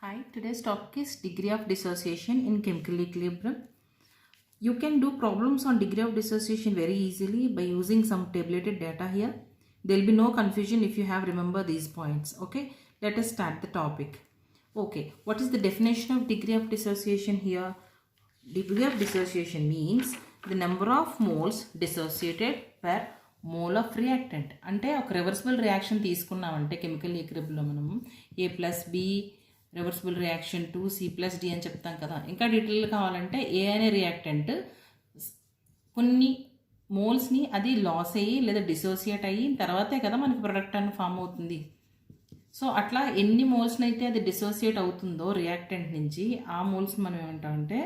Hi, today's topic is degree of dissociation in chemical equilibrium. You can do problems on degree of dissociation very easily by using some tabulated data here. There will be no confusion if you have remember these points. Okay, let us start the topic. Okay, what is the definition of degree of dissociation here? Degree of dissociation means the number of moles dissociated per mole of reactant. అంటే ఒక reversible reaction తీసుకున్నామంటే chemical ఈక్విలిబ్రియంలో మనము A+B reversible reaction 2C+D అని చెప్తాం కదా. ఇంకా detail కావాలంటే ఏ అనే రియాక్టెంట్ కొన్ని మోల్స్ని అది లాస్ అయ్యి లేదా డిసోసియేట్ అయ్యి తర్వాతే కదా మనకి ప్రొడక్ట్ అని ఫామ్ అవుతుంది. సో అట్లా ఎన్ని మోల్స్ని అయితే అది డిసోసియేట్ అవుతుందో రియాక్టెంట్ నుంచి ఆ మోల్స్ మనం ఏమంటామంటే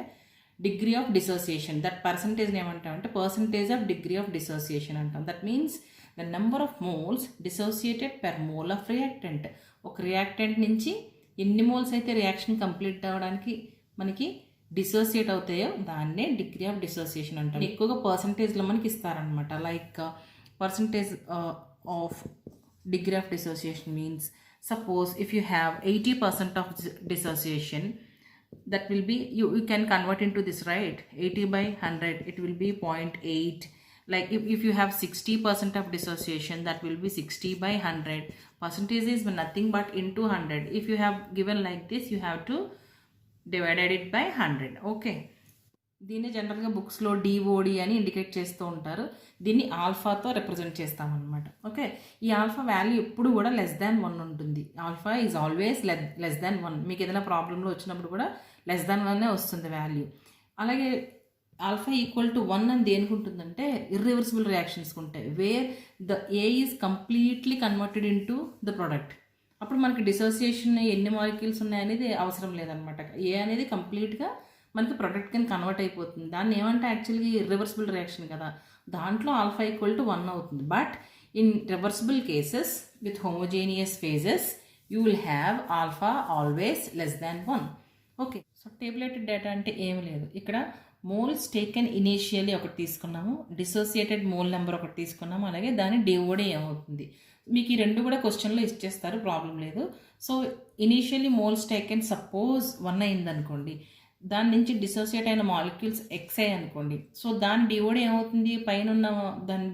డిగ్రీ ఆఫ్ డిసోసియేషన్. దట్ పర్సంటేజ్ని ఏమంటామంటే percentage of degree of dissociation అంటాం. That means the number of moles dissociated per mole of reactant. ఒక రియాక్టెంట్ నుంచి ఎన్ని మోల్స్ అయితే రియాక్షన్ కంప్లీట్ అవ్వడానికి మనకి డిసోసియేట్ అవుతాయో దాన్నే డిగ్రీ ఆఫ్ డిసోసియేషన్ అంటారు. ఎక్కువగా పర్సంటేజ్లో మనకి ఇస్తారనమాట. Like percentage of degree of dissociation means suppose if you have 80% of dissociation, that will be you can convert into this, right? 80 by 100 it will be 0.8. Like if you have 60% of dissociation, that will be 60 by 100. Percentage is nothing but into 100. If you have given like this, you have to divided it by 100. Okay, దీన్ని జనరల్గా బుక్స్లో DoD అని indicate చేస్తూ ఉంటారు. దీన్ని ఆల్ఫాతో represent చేస్తామన్నమాట. Okay, ఈ alpha value ఎప్పుడు కూడా లెస్ దాన్ 1 ఉంటుంది. Alpha is always less than 1. మీకు ఏదైనా ప్రాబ్లంలో వచ్చినప్పుడు కూడా లెస్ దాన్ 1 వస్తుంది వాల్యూ. అలాగే ఆల్ఫా ఈక్వల్ టు 1 అని దేనికి ఉంటుందంటే ఇర్రివర్సిబుల్ రియాక్షన్స్కి ఉంటాయి, wear the A is completely converted in to the product. అప్పుడు మనకి డిసోసియేషన్ ఎన్ని మాలిక్యూల్స్ ఉన్నాయనేది అవసరం లేదనమాట. ఏ అనేది కంప్లీట్గా మనకి ప్రొడక్ట్ కింద కన్వర్ట్ అయిపోతుంది. దాన్ని ఏమంటే యాక్చువల్గా రివర్సిబుల్ రియాక్షన్ కదా, దాంట్లో ఆల్ఫా ఈక్వల్ టు 1 అవుతుంది. But in reversible cases with homogeneous phases you will have alpha always less than 1. Okay, so tabulated data అంటే ఏమి లేదు. ఇక్కడ మోల్స్ టేకెన్ ఇనీషియల్లీ ఒకటి తీసుకున్నాము, డిసోసియేటెడ్ మోల్ నెంబర్ ఒకటి తీసుకున్నాము, అలాగే దాని డిఓడి ఏమవుతుంది. మీకు ఈ రెండు కూడా క్వశ్చన్లో ఇచ్చేస్తారు, ప్రాబ్లం లేదు. So initially moles taken suppose 1 అయిందనుకోండి, దాని నుంచి డిసోసియేట్ అయిన మాలిక్యూల్స్ XI అనుకోండి. సో దాని డిఓడి ఏమవుతుంది పైన ఉన్న దాని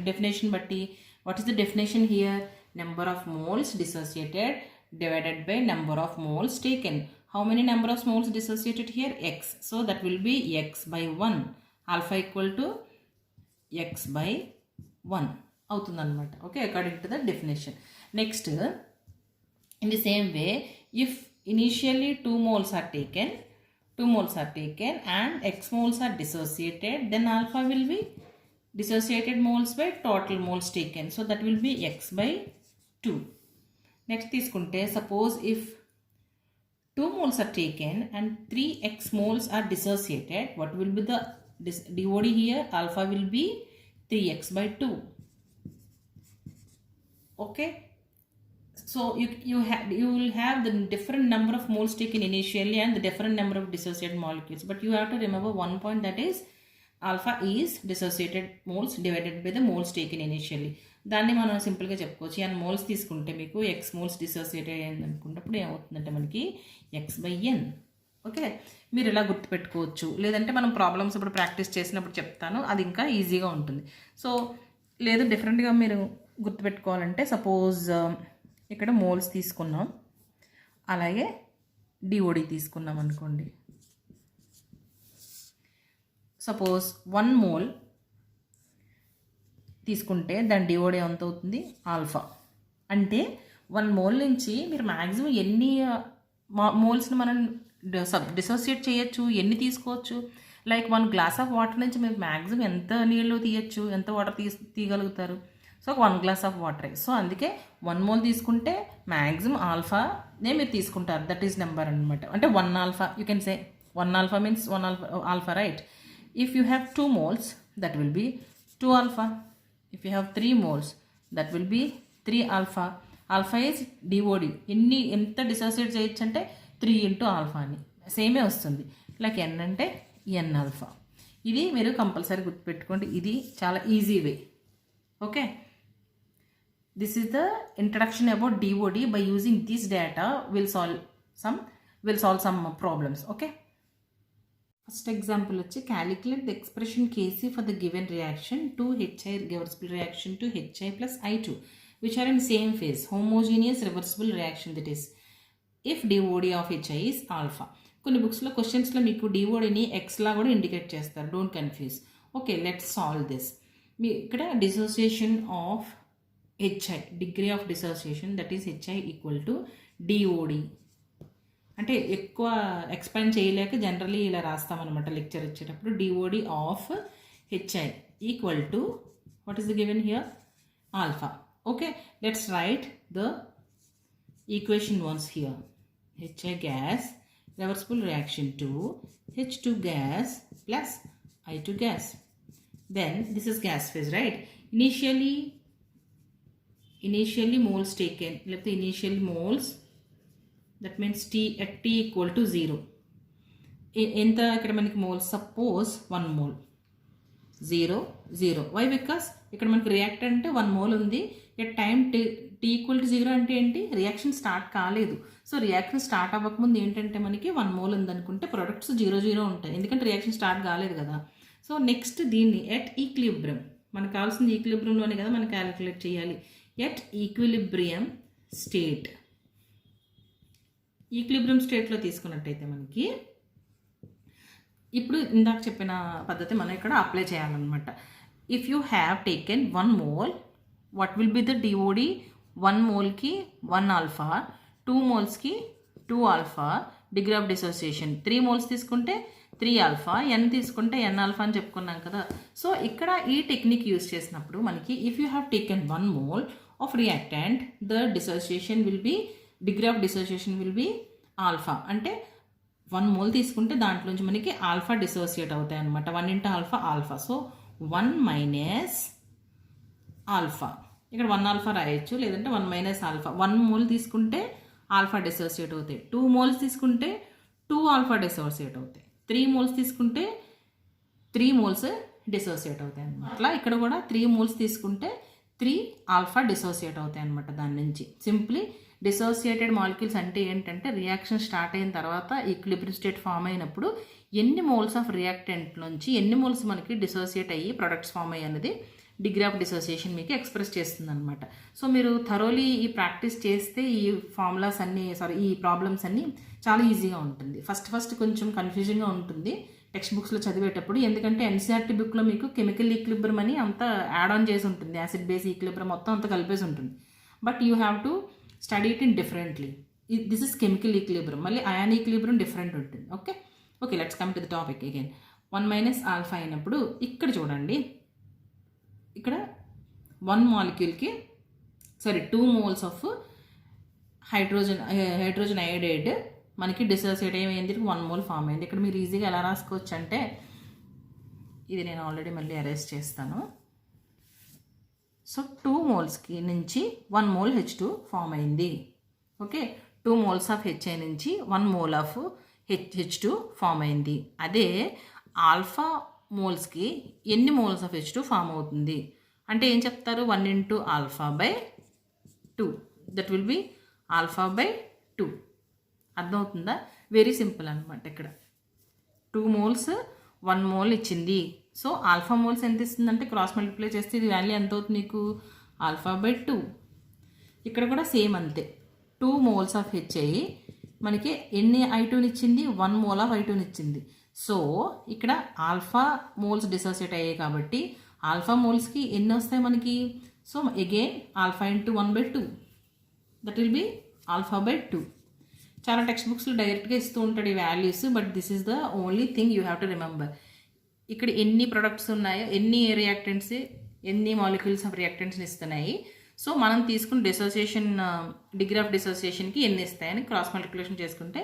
డెఫినేషన్ బట్టి. What is the definition here? Number of moles dissociated divided by number of moles taken. How many number of moles dissociated here? X. So that will be X by 1. Alpha equal to X by 1 అవుతుంది అనమాట. Okay, according to the definition. Next, in the same way, if initially 2 moles are taken and X moles are dissociated, then alpha will be dissociated moles by total moles taken. So that will be X by 2. Next తీసుకుంటే suppose if 2 moles are taken and 3X moles are dissociated, what will be the DOD here? Alpha will be 3X by 2. Okay, so you will have the different number of moles taken initially and the different number of dissociated molecules, but you have to remember one point, that is alpha is dissociated moles divided by the moles taken initially. దాన్ని మనం సింపుల్గా చెప్పుకోవచ్చు. And moles తీసుకుంటే మీకు X moles dissociated అయింది అనుకున్నప్పుడు ఏమవుతుందంటే మనకి X by N. ఓకే, మీరు ఇలా గుర్తుపెట్టుకోవచ్చు. లేదంటే మనం ప్రాబ్లమ్స్ ఇప్పుడు ప్రాక్టీస్ చేసినప్పుడు చెప్తాను, అది ఇంకా ఈజీగా ఉంటుంది. సో లేదు డిఫరెంట్గా మీరు గుర్తుపెట్టుకోవాలంటే సపోజ్ ఇక్కడ మోల్స్ తీసుకున్నాం, అలాగే డిఓడి తీసుకున్నాం అనుకోండి. సపోజ్ 1 మోల్ తీసుకుంటే దాని డిఓడి ఎంత అవుతుంది? ఆల్ఫా. అంటే 1 మోల్ నుంచి మీరు మ్యాక్సిమం ఎన్ని మోల్స్ని మనం డిసోసియేట్ చేయొచ్చు, ఎన్ని తీసుకోవచ్చు. లైక్ 1 గ్లాస్ ఆఫ్ వాటర్ నుంచి మీరు మ్యాక్సిమం ఎంత నీళ్ళు తీయచ్చు, ఎంత వాటర్ తీయగలుగుతారు? So 1 glass of water. So అందుకే 1 మోల్ తీసుకుంటే మ్యాక్సిమం ఆల్ఫానే మీరు తీసుకుంటారు. దట్ ఈస్ నెంబర్ అనమాట. అంటే 1 alpha, you can say 1 alpha means 1 alpha, right? If you have 2 moles, that will be 2 alpha. If you have 3 moles, that will be 3 alpha. Alpha is DOD. ఎంత dissociate చేయొచ్చు అంటే 3 into alpha అని సేమే వస్తుంది. Like N అంటే N alpha. ఇది మీరు compulsory గుర్తుపెట్టుకోండి. ఇది చాలా easy way. Okay, this is the introduction about DOD. By using this data will solve some we'll solve some problems. Okay. First example వచ్చి calculate the expression Kc for the given reaction 2HI reversible reaction to HI plus I2 which are in same phase homogeneous reversible reaction, that is if DOD of HI is alpha. కొన్ని బుక్స్లో క్వశ్చన్స్లో మీకు డిఓడిని ఎక్స్లా కూడా indicate చేస్తారు, don't confuse. Okay, let's solve this. మీ ఇక్కడ dissociation of HI, degree of dissociation that is HI equal to DOD. అంటే ఎక్కువ explain చేయలేక జనరలీ ఇలా రాస్తామన్నమాట లెక్చర్ ఇచ్చేటప్పుడు. DOD of HI equal to what is the given here, alpha. Okay, let's write the equation once here. HI gas reversible reaction to H2 gas plus I2 gas. Then this is gas phase, right? Initially moles taken, let the initial moles, that means T at T equal to 0. ఎంత ఇక్కడ మనకి mole, suppose 1 mole 0 0. Why? Because ఇక్కడ మనకి reactant 1 mole ఉంది. At time T equal to 0 అంటే ఏంటి, reaction start కాలేదు. So reaction start అవ్వకముందు ఏంటంటే మనకి 1 మోల్ ఉందనుకుంటే ప్రొడక్ట్స్ 0 0 ఉంటాయి, ఎందుకంటే రియాక్షన్ స్టార్ట్ కాలేదు కదా. సో నెక్స్ట్ దీన్ని ఎట్ ఈక్విలిబ్రియం, మనకు కావాల్సింది ఈక్విలిబ్రియంలోనే కదా మనం క్యాలిక్యులేట్ చేయాలి. ఎట్ ఈక్విలిబ్రియం స్టేట్, ఈక్విలిబ్రియం స్టేట్లో తీసుకున్నట్టయితే మనకి ఇప్పుడు ఇందాక చెప్పిన పద్ధతి మనం ఇక్కడ అప్లై చేయాలన్నమాట. If you have taken 1 mole, what will be the DoD? 1 మోల్కి 1 alpha, 2 మోల్స్కి 2 alpha, degree of dissociation 3 moles తీసుకుంటే 3 ఆల్ఫా, n తీసుకుంటే n ఆల్ఫా అని చెప్పుకున్నాం కదా. సో ఇక్కడ ఈ టెక్నిక్ యూజ్ చేసినప్పుడు మనకి if you have taken 1 mole of reactant, the dissociation will be, degree of dissociation will be alpha. అంటే 1 మోల్ తీసుకుంటే దాంట్లోంచి మనకి ఆల్ఫా డిసోసియేట్ అవుతాయి అనమాట. 1 into alpha alpha, so 1 minus alpha. ఇక్కడ 1 ఆల్ఫా రాయొచ్చు, లేదంటే 1 మైనస్ ఆల్ఫా. 1 మోల్ తీసుకుంటే ఆల్ఫా డిసోసియేట్ అవుతాయి, 2 మోల్స్ తీసుకుంటే 2 ఆల్ఫా డిసోసియేట్ అవుతాయి, 3 మోల్స్ తీసుకుంటే 3 మోల్స్ డిసోసియేట్ అవుతాయి అనమాట. అట్లా ఇక్కడ కూడా 3 మోల్స్ తీసుకుంటే 3 ఆల్ఫా డిసోసియేట్ అవుతాయి అనమాట. దాని నుంచి సింప్లీ డిసోసియేటెడ్ మాలిక్యూల్స్ అంటే ఏంటంటే రియాక్షన్ స్టార్ట్ అయిన తర్వాత ఈక్విలిబ్రియం స్టేట్ ఫామ్ అయినప్పుడు ఎన్ని మోల్స్ ఆఫ్ రియాక్టెంట్ నుంచి ఎన్ని మోల్స్ మనకి డిసోసియేట్ అయ్యి ప్రొడక్ట్స్ ఫామ్ అయ్యి అనేది డిగ్రీ ఆఫ్ డిసోసియేషన్ మీకు ఎక్స్ప్రెస్ చేస్తుంది అనమాట. సో మీరు థరోలీ ఈ ప్రాక్టీస్ చేస్తే ఈ ఫార్ములాస్ అన్నీ, ఈ ప్రాబ్లమ్స్ అన్నీ చాలా ఈజీగా ఉంటుంది. ఫస్ట్ కొంచెం కన్ఫ్యూజన్గా ఉంటుంది టెక్స్ట్ బుక్స్లో చదివేటప్పుడు, ఎందుకంటే ఎన్సీఆర్టీ బుక్లో మీకు కెమికల్ ఈక్విలిబ్రియం అని అంతా యాడ్ ఆన్ చేసి ఉంటుంది, యాసిడ్ బేస్ ఈక్విలిబ్రియం మొత్తం అంతా కలిపేసి ఉంటుంది. But you have to study it in differently. This is chemical equilibrium, మళ్ళీ అయాన్ ఈక్విలిబ్రియం డిఫరెంట్ ఉంటుంది. Okay, let's come to the topic again. 1 minus alpha అయినప్పుడు ఇక్కడ చూడండి, ఇక్కడ 1 మాలిక్యూల్కి 2 మోల్స్ ఆఫ్ హైడ్రోజన్ అయోడైడ్ మనకి డిసోసియేట్ ఏమైంది, 1 మోల్ ఫామ్ అయింది. ఇక్కడ మీరు ఈజీగా ఎలా రాసుకోవచ్చు అంటే, ఇది నేను ఆల్రెడీ మళ్ళీ అరేంజ్ చేస్తాను. సో 2 మోల్స్కి నుంచి 1 మోల్ H2 ఫామ్ అయింది. ఓకే, 2 మోల్స్ ఆఫ్ హెచ్ఐ నుంచి 1 మోల్ ఆఫ్ H2 ఫామ్ అయింది. అదే ఆల్ఫా మోల్స్కి ఎన్ని మోల్స్ ఆఫ్ H2 ఫామ్ అవుతుంది అంటే ఏం చెప్తారు, 1 into alpha by 2, that will B alpha by 2. అర్థమవుతుందా? వెరీ సింపుల్ అనమాట. ఇక్కడ 2 మోల్స్ 1 మోల్ ఇచ్చింది. సో ఆల్ఫా మోల్స్ ఎంత ఇస్తుందంటే క్రాస్ మల్టిప్లై చేస్తే ఇది వాల్యూ ఎంత అవుతుంది నీకు, ఆల్ఫా బై 2. ఇక్కడ కూడా సేమ్ అంతే, 2 మోల్స్ ఆఫ్ హెచ్ఐ మనకి ఎన్ని I2ని ఇచ్చింది, 1 మోల్ ఆఫ్ I2ని ఇచ్చింది. సో ఇక్కడ ఆల్ఫా మోల్స్ డిసోసియేట్ అయ్యాయి కాబట్టి ఆల్ఫా మోల్స్కి ఎన్ని వస్తాయి మనకి, so again alpha into 1/2, that will B alpha by 2. చాలా టెక్స్ట్ బుక్స్లో డైరెక్ట్గా ఇస్తూ ఉంటాడు ఈ values, but this is the only thing you have to remember. ఇక్కడ ఎన్ని ప్రొడక్ట్స్ ఉన్నాయో, ఎన్ని రియాక్టెంట్స్, ఎన్ని మాలిక్యూల్స్ ఆఫ్ రియాక్టెంట్స్ని ఇస్తున్నాయి, సో మనం తీసుకున్న డిసోసియేషన్, డిగ్రీ ఆఫ్ డిసోసియేషన్కి ఎన్ని ఇస్తాయని క్రాస్ మల్టిప్లికేషన్ చేసుకుంటే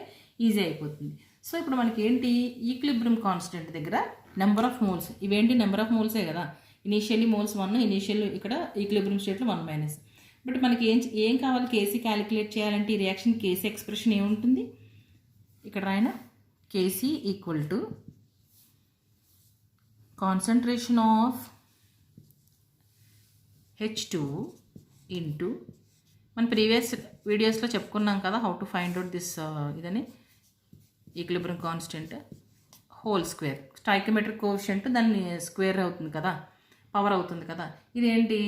ఈజీ అయిపోతుంది. సో ఇప్పుడు మనకి ఏంటి, ఈక్విలిబ్రియం కాన్స్టెంట్ దగ్గర నెంబర్ ఆఫ్ మోల్స్, ఇవేంటి నెంబర్ ఆఫ్ మోల్సే కదా. ఇనీషియల్లీ మోల్స్ 1, ఇనీషియల్ ఇక్కడ ఈక్విలిబ్రియం స్టేట్లో 1 మైనస్. బట్ మనకి ఏం కావాలి, కేసీ క్యాలిక్యులేట్ చేయాలంటే ఈ రియాక్షన్ కేసీ ఎక్స్ప్రెషన్ ఏముంటుంది ఇక్కడ రాయన, KC equal to concentration of H2 into, మన ప్రీవియస్ వీడియోస్లో చెప్పుకున్నాం కదా how to find out this ఇదని, equilibrium constant whole square, stoichiometric coefficient దాన్ని స్క్వేర్ అవుతుంది కదా, పవర్ అవుతుంది కదా, ఇదేంటి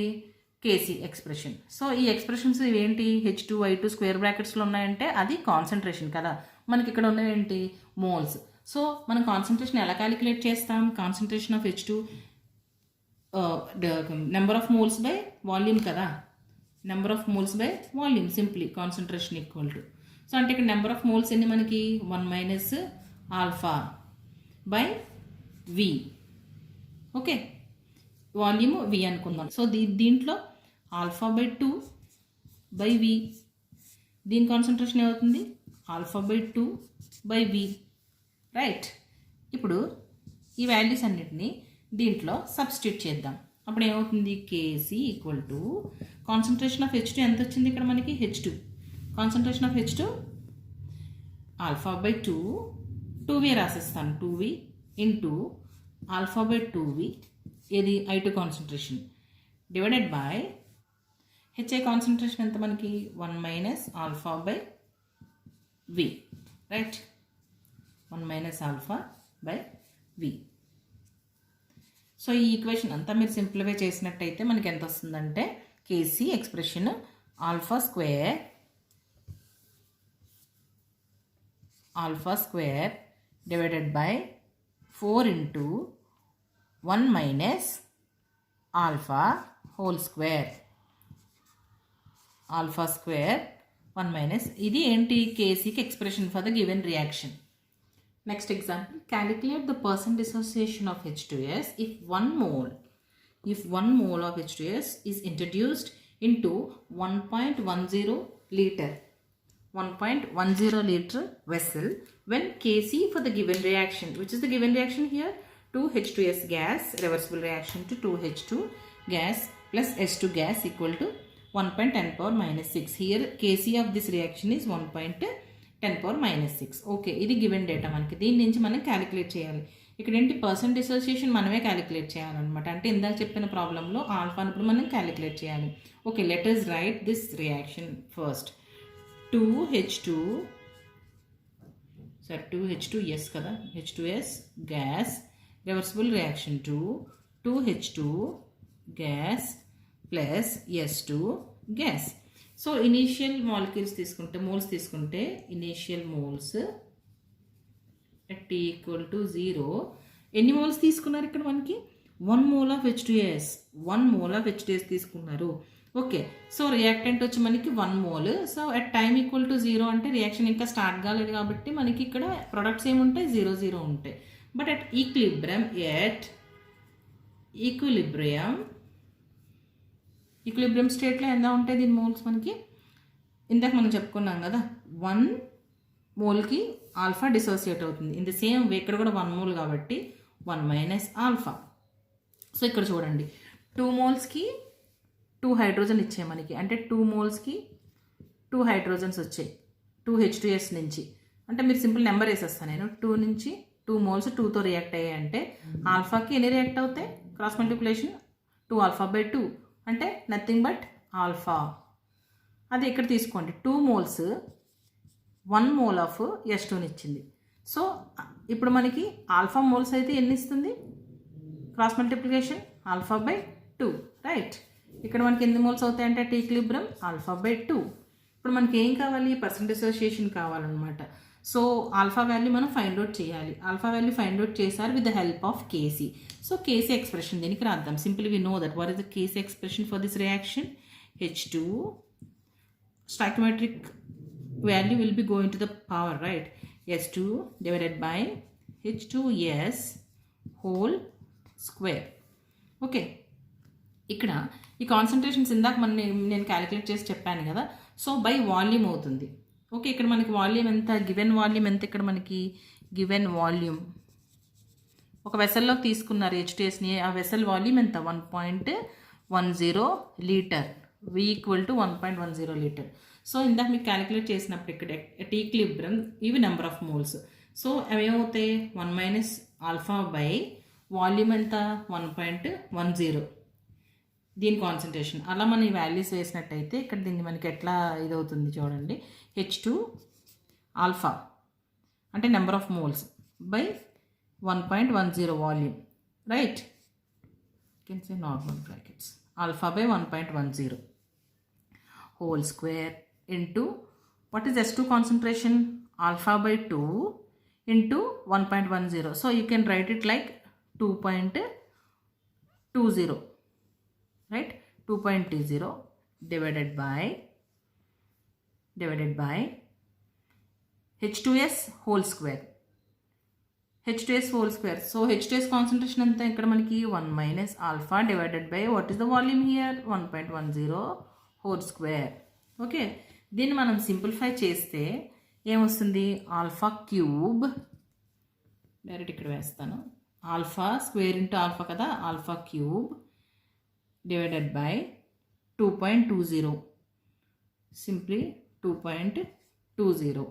కేసీ ఎక్స్ప్రెషన్. సో ఈ ఎక్స్ప్రెషన్స్ ఇవేంటి H2 స్క్వేర్ బ్రాకెట్స్లో ఉన్నాయంటే అది కాన్సన్ట్రేషన్ కదా, మనకి ఇక్కడ ఉన్నవేంటి మోల్స్. సో మనం కాన్సన్ట్రేషన్ ఎలా క్యాలిక్యులేట్ చేస్తాం, concentration of H2 number of moles by volume కదా, number of moles by volume, simply concentration equal to. So అంటే ఇక్కడ నెంబర్ ఆఫ్ మోల్స్ ఎన్ని మనకి 1 - alpha by V. Okay, volume V అనుకుందాం. So దీంట్లో ఆల్ఫా బై 2 బై వి, దీని concentration ఏమవుతుంది alpha by 2 by V, right. ఇప్పుడు ఈ వాల్యూస్ అన్నిటిని దీంట్లో సబ్స్టిట్యూట్ చేద్దాం. అప్పుడు ఏమవుతుంది KC equal to concentration of H2 ఎంత వచ్చింది ఇక్కడ మనకి H2, concentration of H2 alpha by 2V రాసిస్తాను, 2V into alpha by 2V ఏది I2 concentration divided by HA concentration ఎంత మనకి 1 - alpha by V, right, 1 - alpha by V. So ఈ equation అంతా మీరు సింప్లిఫై చేసినట్టయితే మనకి ఎంత వస్తుందంటే KC expression alpha square divided by 4 into 1 - alpha whole square, alpha square 1 - ఇది ఏంటి కేసీకి expression for the given reaction. Next example, calculate the percent dissociation of H2S if 1 mole of H2S is introduced into 1.10 liter 1.10 liter vessel when Kc for the given reaction, which is the given reaction here, 2H2S gas, reversible reaction to 2H2 gas plus H2 gas equal to 1.10⁻⁻6. Here Kc of this reaction is 1.10⁻⁻6. Okay, ఇది given data మనకి, దీని నుంచి మనం calculate చేయాలి. ఇక్కడ ఏంటి percent dissociation మనమే calculate చేయాలన్నమాట. అంటే ఇందాక చెప్పిన ప్రాబ్లంలో ఆల్ఫాను ఇప్పుడు మనం క్యాలిక్యులేట్ చేయాలి. Okay, let us right this reaction first. 2H2S కదా, H2S gas reversible reaction to 2H2 gas plus S2 gas. So initial molecules తీసుకుంటే, మోల్స్ తీసుకుంటే, ఇనీషియల్ మోల్స్ at T = 0. ఎన్ని మోల్స్ తీసుకున్నారు ఇక్కడ మనకి 1 mole of H2S, 1 mole of H2S తీసుకున్నారు. Okay, so reactant వచ్చి మనకి 1 mole. So at time equal to 0 అంటే రియాక్షన్ ఇంకా స్టార్ట్ కాలేదు కాబట్టి మనకి ఇక్కడ ప్రొడక్ట్స్ ఏముంటాయి 0 ఉంటాయి. బట్ అట్ ఈక్విలిబ్రియం స్టేట్లో ఎంత ఉంటాయి దీని మోల్స్ మనకి, ఇందాక మనం చెప్పుకున్నాం కదా 1 మోల్కి ఆల్ఫా డిసోసియేట్ అవుతుంది. ఇన్ ద సేమ్ వే ఇక్కడ కూడా 1 mole కాబట్టి 1 - ఆల్ఫా. సో ఇక్కడ చూడండి 2 మోల్స్కి 2 హైడ్రోజన్ ఇచ్చాయి మనకి, అంటే 2 మోల్స్కి 2 హైడ్రోజన్స్ వచ్చాయి 2H2S నుంచి. అంటే మీరు సింపుల్ నెంబర్ వేసేస్తాను నేను, 2 నుంచి 2 మోల్స్ 2తో రియాక్ట్ అయ్యాయి అంటే ఆల్ఫాకి ఎన్ని రియాక్ట్ అవుతాయి, క్రాస్ మల్టిప్లికేషన్ 2 ఆల్ఫా బై 2 అంటే నథింగ్ బట్ ఆల్ఫా. అది ఇక్కడ తీసుకోండి 2 మోల్స్ 1 mole ఆఫ్ S2ని ఇచ్చింది. సో ఇప్పుడు మనకి ఆల్ఫా మోల్స్ అయితే ఎన్ని ఇస్తుంది, cross multiplication alpha by 2, right. ఇక్కడ మనకి ఎన్ని మోల్స్ అవుతాయి అంటే ఈక్విలిబ్రియం ఆల్ఫా బై 2. ఇప్పుడు మనకి ఏం కావాలి, పర్సెంట్ డిసోసియేషన్ కావాలన్నమాట. సో ఆల్ఫా వాల్యూ మనం ఫైండ్ అవుట్ చేయాలి. ఆల్ఫా వాల్యూ ఫైండ్ అవుట్ చేశారు with the help of KC. So KC expression దీనికి రాద్దాం. Simple we know that what is the KC expression for this reaction. H2 stoichiometric value will be going to the power, right, S2 divided by H2S whole square. Okay, ఇక్కడ ఈ concentrations ఇందాక నేను calculate చేసి చెప్పాను కదా, so by volume అవుతుంది. Okay, ఇక్కడ మనకి వాల్యూమ్ ఎంత, గివెన్ వాల్యూమ్ ఎంత, ఇక్కడ మనకి గివెన్ వాల్యూమ్ ఒక వెసల్లోకి తీసుకున్నారు H2Sని, ఆ వెసల్ వాల్యూమ్ ఎంత 1.10 లీటర్, V = 1.10 లీటర్. సో ఇందాక మీకు క్యాలిక్యులేట్ చేసినప్పుడు ఇక్కడ ఈక్విలిబ్రియం ఇవి నెంబర్ ఆఫ్ మోల్స్. సో అవి ఏమవుతాయి 1 - ఆల్ఫా బై వాల్యూమ్ ఎంత 1.10, దీని కాన్సన్ట్రేషన్. అలా మనం ఈ వాల్యూస్ వేసినట్టయితే ఇక్కడ దీన్ని మనకి ఎట్లా ఇదవుతుంది చూడండి, H2 ఆల్ఫా అంటే number of moles by 1.10 volume, right? You can say normal brackets alpha by 1.10 whole square into what is S2 concentration? Alpha by 2 into 1.10. So you can write it like 2.20, right? 2.20 divided by H2S whole square. H2S whole square. So H2S concentration anta ikkada maniki 1 minus alpha divided by what is the volume here? 1.10 whole square. Okay, దీన్ని మనం simplify చేస్తే ఏమొస్తుంది? Alpha cube, direct ఇక్కడ వేస్తాను, alpha square into alpha కదా, alpha cube divided by 2.20, simply 2.20.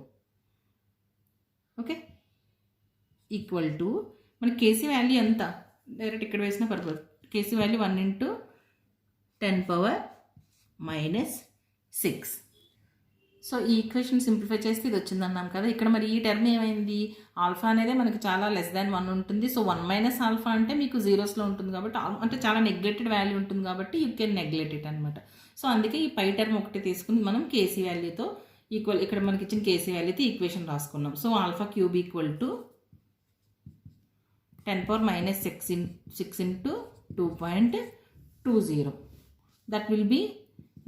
Okay, equal to మన KC value ఎంత? Direct ఇక్కడ వేసిన purpose KC value 1 into 10⁻⁻6. So ఈ ఈక్వేషన్ సింప్లిఫై చేస్తే ఇది వచ్చిందన్నాం కదా. ఇక్కడ మరి ఈ టర్మ్ ఏమైంది? ఆల్ఫా అనేది మనకి చాలా లెస్ దాన్ 1 ఉంటుంది. సో 1 మైనస్ ఆల్ఫా అంటే మీకు జీరోస్లో ఉంటుంది కాబట్టి, అంటే చాలా నెగ్లెక్టెడ్ వాల్యూ ఉంటుంది కాబట్టి యూ కెన్ నెగ్లెక్ట్ ఇట్ అనమాట. సో అందుకే ఈ పై టర్మ్ ఒకటి తీసుకుని మనం కేసీ వాల్యూతో ఈక్వల్, ఇక్కడ మనకి ఇచ్చిన కేసీ వాల్యూతో ఈక్వేషన్ రాసుకున్నాం. So alpha cube equal to 10⁻⁻6 into 2.20. That will B,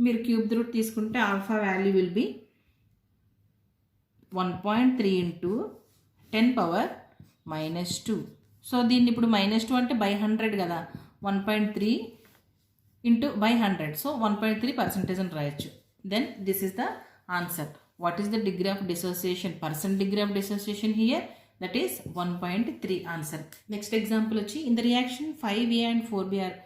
మీరు క్యూబ్ రూట్ తీసుకుంటే alpha value will be 1.3 into 10⁻⁻2. So దీన్ని ఇప్పుడు -2 అంటే బై 100 కదా, 1.3 into by 100. సో 1.3% అని రాయొచ్చు. Then this is the answer. What is the degree of dissociation? Percent degree of dissociation here, that is 1.3 answer. Next example వచ్చి, in the reaction 5A and 4B are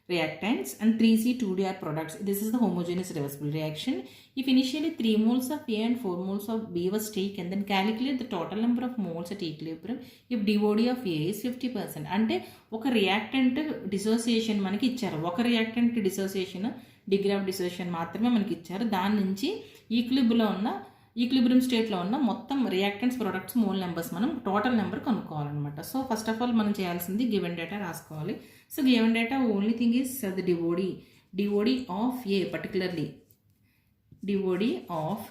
reactants and 3C 2D are products. This is the homogeneous reversible reaction. If initially 3 moles of A and 4 moles of B was taken, then calculate the total number of moles at equilibrium if DOD of A is 50%. అంటే ఒక reactant dissociation మనకి ఇచ్చారు, ఒక reactant dissociation degree of dissociation మాత్రమే మనకి ఇచ్చారు. దాని నుంచి ఈక్విలిబ్రియం స్టేట్లో ఉన్న మొత్తం రియాక్టెంట్స్ ప్రొడక్ట్స్ మోల్ నెంబర్స్ మనం టోటల్ నెంబర్ కనుక్కోవాలన్నమాట. సో ఫస్ట్ ఆఫ్ ఆల్ మనం చేయాల్సింది గివెన్ డేటా రాసుకోవాలి. So given data only thing is the DOD of A, particularly DOD of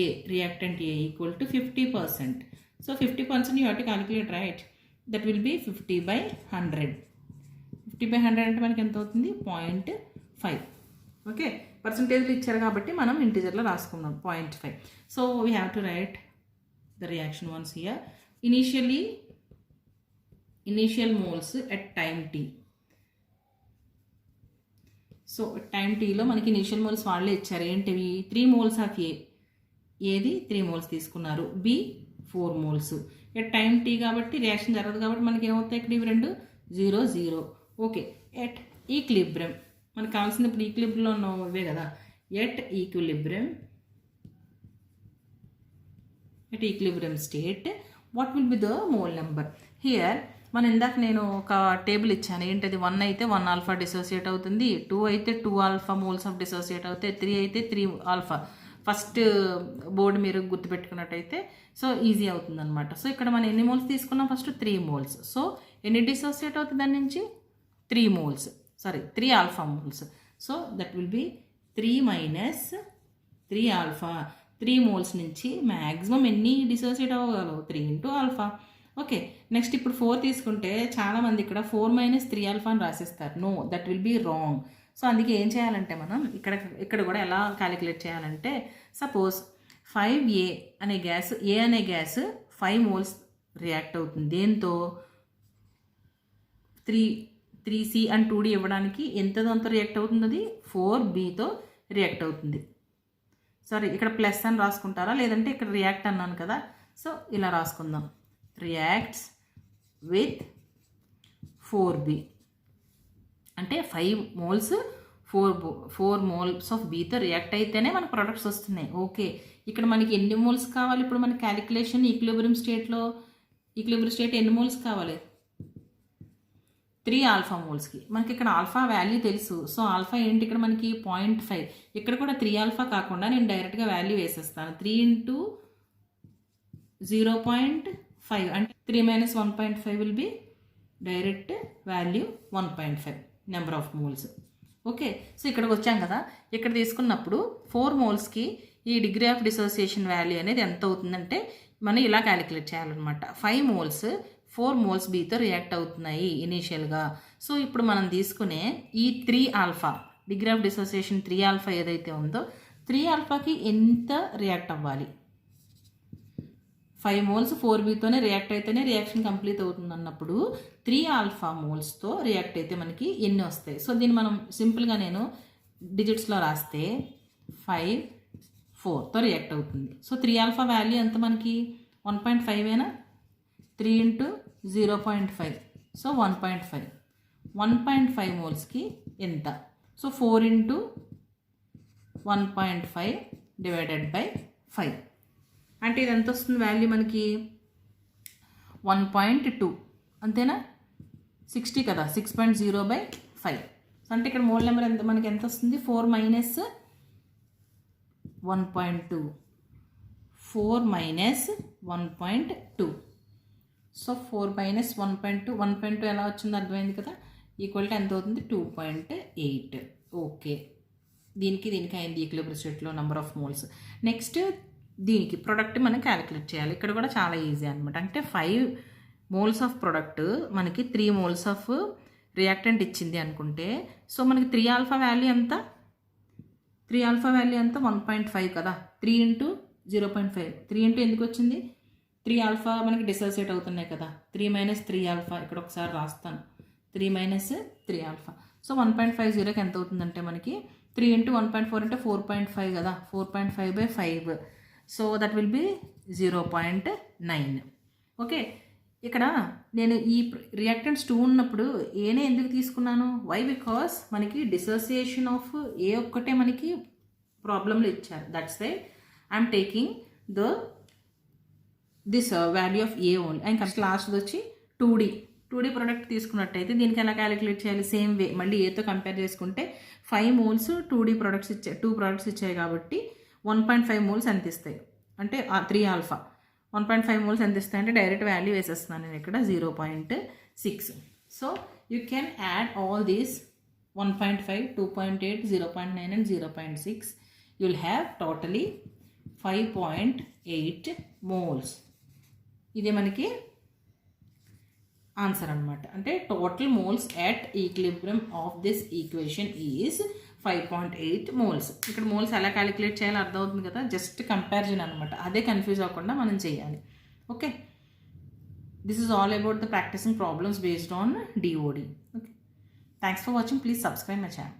A, reactant A equal to 50%. So 50% you have to calculate, right? That will be 50/100. 50/100 అంటే మనకి ఎంత అవుతుంది? 0.5. Okay, పర్సంటేజ్లు ఇచ్చారు కాబట్టి మనం ఇంటీజర్లో రాసుకున్నాం 0.5. So we have to write the reaction once here. Initial moles at time T. So time టీలో మనకి ఇనీషియల్ మోల్స్ వాళ్ళే ఇచ్చారు. ఏంటివి? 3 moles ఆఫ్ ఏ, ఏది 3 moles తీసుకున్నారు, B 4 moles. At time T కాబట్టి రియాక్షన్ జరగదు కాబట్టి మనకి ఏమవుతాయి ఇక్కడ ఇవి రెండు 0 0. ఓకే, ఎట్ ఈక్విలిబ్రియం మనకు కావాల్సింది ఇప్పుడు ఈక్విలిబ్రియంలో ఉన్న ఇవే కదా. At equilibrium state what will be the mole number? Here మనం ఇందాక నేను ఒక టేబుల్ ఇచ్చాను. ఏంటది? 1 అయితే 1 ఆల్ఫా డిసోసియేట్ అవుతుంది, 2 అయితే 2 ఆల్ఫా మోల్స్ ఆఫ్ డిసోసియేట్ అవుతాయి, 3 అయితే 3 ఆల్ఫా. ఫస్ట్ బోర్డు మీరు గుర్తుపెట్టుకున్నట్టయితే సో ఈజీ అవుతుంది అనమాట. సో ఇక్కడ మనం ఎన్ని మోల్స్ తీసుకున్నాం? First 3 moles. సో ఎన్ని డిసోసియేట్ అవుతుంది దాని నుంచి? 3 moles, 3 alpha moles. So that will be 3 minus 3 alpha. 3 moles నుంచి మ్యాక్సిమం ఎన్ని డిసోసియేట్ అవ్వగలవు? 3 into alpha. ఓకే, నెక్స్ట్ ఇప్పుడు 4 తీసుకుంటే చాలామంది ఇక్కడ 4 minus 3 alpha అని రాసిస్తారు. No, that will be wrong. So అందుకే ఏం చేయాలంటే మనం ఇక్కడ కూడా ఎలా క్యాలిక్యులేట్ చేయాలంటే, సపోజ్ 5A అనే గ్యాస్, ఏ అనే గ్యాస్ 5 moles రియాక్ట్ అవుతుంది. దేంతో? 3C అండ్ 2D ఇవ్వడానికి ఎంతదంతా రియాక్ట్ అవుతుంది? అది 4Bతో రియాక్ట్ అవుతుంది. సారీ, ఇక్కడ ప్లస్ అని రాసుకుంటారా, లేదంటే ఇక్కడ రియాక్ట్ అన్నాను కదా. సో ఇలా రాసుకుందాం, రియాక్ట్స్ విత్ 4B అంటే 5 moles 4 moles ఆఫ్ Bతో రియాక్ట్ అయితేనే మనకు ప్రొడక్ట్స్ వస్తున్నాయి. ఓకే, ఇక్కడ మనకి ఎన్ని మోల్స్ కావాలి? ఇప్పుడు మన క్యాలిక్యులేషన్ ఈక్విలిబ్రియం స్టేట్లో, ఈక్విలిబ్రియం స్టేట్ ఎన్ని మోల్స్ కావాలి? 3 alpha మోల్స్కి. మనకి ఇక్కడ ఆల్ఫా వాల్యూ తెలుసు. సో ఆల్ఫా ఏంటి ఇక్కడ మనకి? 0.5. ఇక్కడ కూడా 3 alpha కాకుండా నేను డైరెక్ట్గా వాల్యూ వేసేస్తాను. 3 into 0.5 5 అంటే 3 minus 1.5 will be direct value 1.5 number of moles. Okay, so ఇక్కడికి వచ్చాం కదా, ఇక్కడ తీసుకున్నప్పుడు 4 మోల్స్కి ఈ డిగ్రీ ఆఫ్ డిసోసియేషన్ వాల్యూ అనేది ఎంత అవుతుందంటే మనం ఇలా క్యాలిక్యులేట్ చేయాలన్నమాట. 5 మోల్స్ 4 మోల్స్ బీతో రియాక్ట్ అవుతున్నాయి ఇనీషియల్గా. సో ఇప్పుడు మనం తీసుకునే ఈ 3 alpha degree of dissociation 3 alpha ఏదైతే ఉందో 3 ఆల్ఫాకి ఎంత రియాక్ట్ అవ్వాలి? 5 మోల్స్ 4బీతోనే రియాక్ట్ అయితేనే రియాక్షన్ కంప్లీట్ అవుతుంది అన్నప్పుడు 3 ఆల్ఫా మోల్స్తో రియాక్ట్ అయితే మనకి ఎన్ని వస్తాయి? సో దీన్ని మనం సింపుల్గా నేను డిజిట్స్లో రాస్తే 5 4తో రియాక్ట్ అవుతుంది. సో 3 ఆల్ఫా వాల్యూ ఎంత మనకి 1.5ఏనా? 3 into 0.5 సో 1.5. 1.5 మోల్స్కి ఎంత? సో 4 into 1.5 డివైడెడ్ బై 5 అంటే ఇది ఎంత వస్తుంది వాల్యూ మనకి? 1.2 అంతేనా? 60 కదా, 6.0/5. అంటే ఇక్కడ మోల్ నెంబర్ ఎంత మనకి ఎంత వస్తుంది? 4 minus 1.2 4 minus 1.2. సో 4 minus 1.2 1.2 ఎలా వచ్చింది అర్థమైంది కదా, ఈక్వల్ టు ఎంత అవుతుంది? 2.8. ఓకే, దీనికి అయింది ఈక్విలిబ్రియం స్టేట్లో నెంబర్ ఆఫ్ మోల్స్. నెక్స్ట్ దీనికి ప్రొడక్ట్ మనం క్యాలిక్యులేట్ చేయాలి. ఇక్కడ కూడా చాలా ఈజీ అనమాట. అంటే 5 మోల్స్ ఆఫ్ ప్రొడక్ట్ మనకి 3 మోల్స్ ఆఫ్ రియాక్టెంట్ ఇచ్చింది అనుకుంటే, సో మనకి 3 ఆల్ఫా వాల్యూ ఎంత? 3 ఆల్ఫా వాల్యూ ఎంత? 1.5 కదా. 3 into 0.5 3 into ఎందుకు వచ్చింది? 3 ఆల్ఫా మనకి డిసోసియేట్ అవుతున్నాయి కదా. 3 minus 3 ఆల్ఫా ఇక్కడ ఒకసారి రాస్తాను. 3 minus 3 ఆల్ఫా. సో 1.50కి ఎంత అవుతుందంటే మనకి 3 into 1.4 అంటే 4.5 కదా. 4.5/5 so that will be 0.9. Okay, ఇక్కడ నేను ఈ రియాక్టెంట్స్ 2 ఉన్నప్పుడు ఏనే ఎందుకు తీసుకున్నాను? వై? బికాస్ మనకి డిసోసియేషన్ ఆఫ్ ఏ ఒక్కటే మనకి ప్రాబ్లంలో ఇచ్చారు. That's why I'm taking this value of A only. And last వచ్చి 2D ప్రోడక్ట్ తీసుకున్నట్టయితే దీనికి ఎలా క్యాలిక్యులేట్ చేయాలి? సేమ్ వే మళ్ళీ ఏతో కంపేర్ చేసుకుంటే 5 మోల్స్ 2 ప్రోడక్ట్స్ ఇచ్చాయి కాబట్టి 1.5 మోల్స్ ఎంత ఇస్తాయి అంటే 3 ఆల్ఫా 1.5 మోల్స్ ఎంత ఇస్తాయి అంటే డైరెక్ట్ వాల్యూ వేసేస్తున్నాను నేను ఇక్కడ 0.6. So you can add all these 1.5 2.8 0.9 and 0.6. You will have totally 5.8 moles. ఇదే మనకి ఆన్సర్ అనమాట. అంటే total moles at equilibrium of this equation is 5.8 moles. ఇక్కడ మోల్స్ ఎలా క్యాలిక్యులేట్ చేయాలో అర్థమవుతుంది కదా, జస్ట్ కంపారిజన్ అనమాట. అదే కన్ఫ్యూజ్ అవ్వకుండా మనం చేయాలి. Okay, this is all about the practising problems based on DOD. Okay, thanks for watching. Please subscribe my channel.